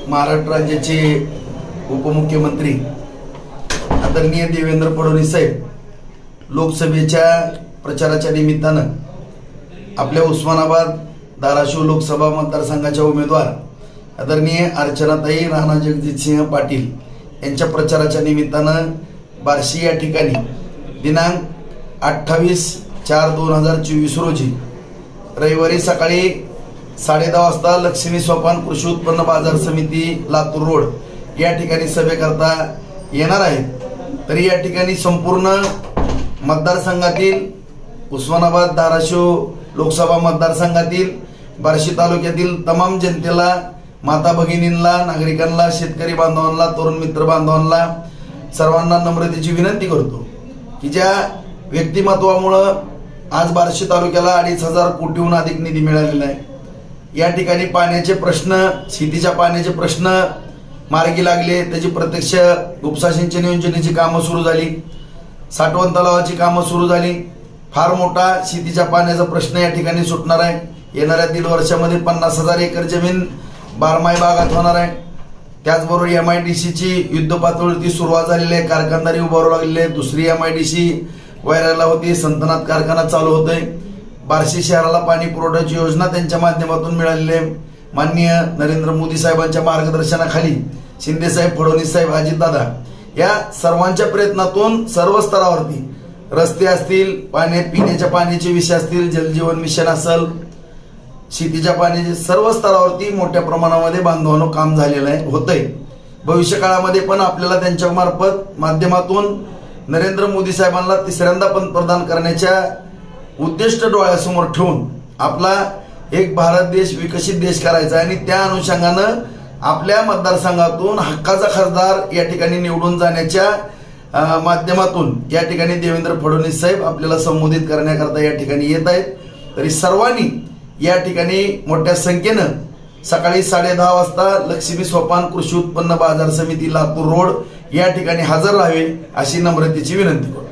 महाराष्ट्र राज्याचे उपमुख्यमंत्री आदरणीय देवेंद्र फडणवीस साहेब लोकसभेच्या प्रचाराच्या निमित्तानं आपल्या उस्मानाबाद धाराशिव लोकसभा मतदारसंघाच्या उमेदवार आदरणीय अर्चनाताई राणा जगजितसिंह पाटील यांच्या प्रचाराच्या निमित्तानं बार्शी या ठिकाणी दिनांक 28/4/2024 रोजी रविवारी सकाळी 10:30 वाजता लक्ष्मी सोपान कृषी उत्पन्न बाजार समिती लातूर रोड या ठिकाणी सभेकरता येणार आहेत। तरी या ठिकाणी संपूर्ण मतदारसंघातील उस्मानाबाद धाराशिव लोकसभा मतदारसंघातील बार्शी तालुक्यातील तमाम जनतेला, माता भगिनींना, नागरिकांना, शेतकरी बांधवांना, तरुण मित्र बांधवांना सर्वांना नम्रतेची विनंती करतो की ज्या व्यक्तिमत्वामुळे आज बार्शी तालुक्याला 2,500 कोटीहून अधिक निधी मिळालेला आहे, या ठिकाणी पाण्याचे प्रश्न, शेतीच्या पाण्याचे प्रश्न मार्गी लागले, त्याची प्रत्यक्ष उपसा सिंचन योजनेची कामं सुरू झाली, साठवण तलावाची कामं सुरू झाली, फार मोठा शेतीच्या पाण्याचा प्रश्न या ठिकाणी सुटणार आहे। येणाऱ्या 1.5 वर्षामध्ये 50,000 एकर जमीन बारमाही बागात होणार आहे। त्याचबरोबर MIDC ची युद्ध पातळीवरती सुरुवात झालेली आहे, कारखानदारी उभारू लागलेली आहे। दुसरी MIDC वैराला होती, संतनाथ कारखाना चालू होतोय। बार्शी शहराला पाणी पुरवठ्याची योजना त्यांच्या माध्यमातून मिळालेली आहे। माननीय नरेंद्र मोदी साहेबांच्या मार्गदर्शनाखाली शिंदे साहेब, फडणवीस साहेब, अजितदादा या सर्वांच्या प्रयत्नातून सर्व स्तरावरती रस्ते असतील, पिण्याच्या पाण्याचे विषय असतील, जलजीवन मिशन असेल, शेतीच्या पाण्याचे सर्व स्तरावरती मोठ्या प्रमाणामध्ये बांधवांनो काम झालेलं आहे, होतंय। भविष्य काळामध्ये पण आपल्याला त्यांच्या माध्यमातून नरेंद्र मोदी साहेबांना तिसऱ्यांदा पंतप्रधान करण्याच्या उद्दिष्ट डोळ्यासमोर ठेवून आपला एक भारत देश विकसित देश करायचा आणि त्या अनुषंगानं आपल्या मतदारसंघातून हक्काचा खासदार या ठिकाणी निवडून जाण्याच्या माध्यमातून या ठिकाणी देवेंद्र फडणवीस साहेब आपल्याला संबोधित करण्याकरता या ठिकाणी येत आहेत। तरी सर्वांनी या ठिकाणी मोठ्या संख्येनं सकाळी 10:30 वाजता लक्ष्मी सोपान कृषी उत्पन्न बाजार समिती लातूर रोड या ठिकाणी हजर राहावे अशी नम्रतेची विनंती करतो।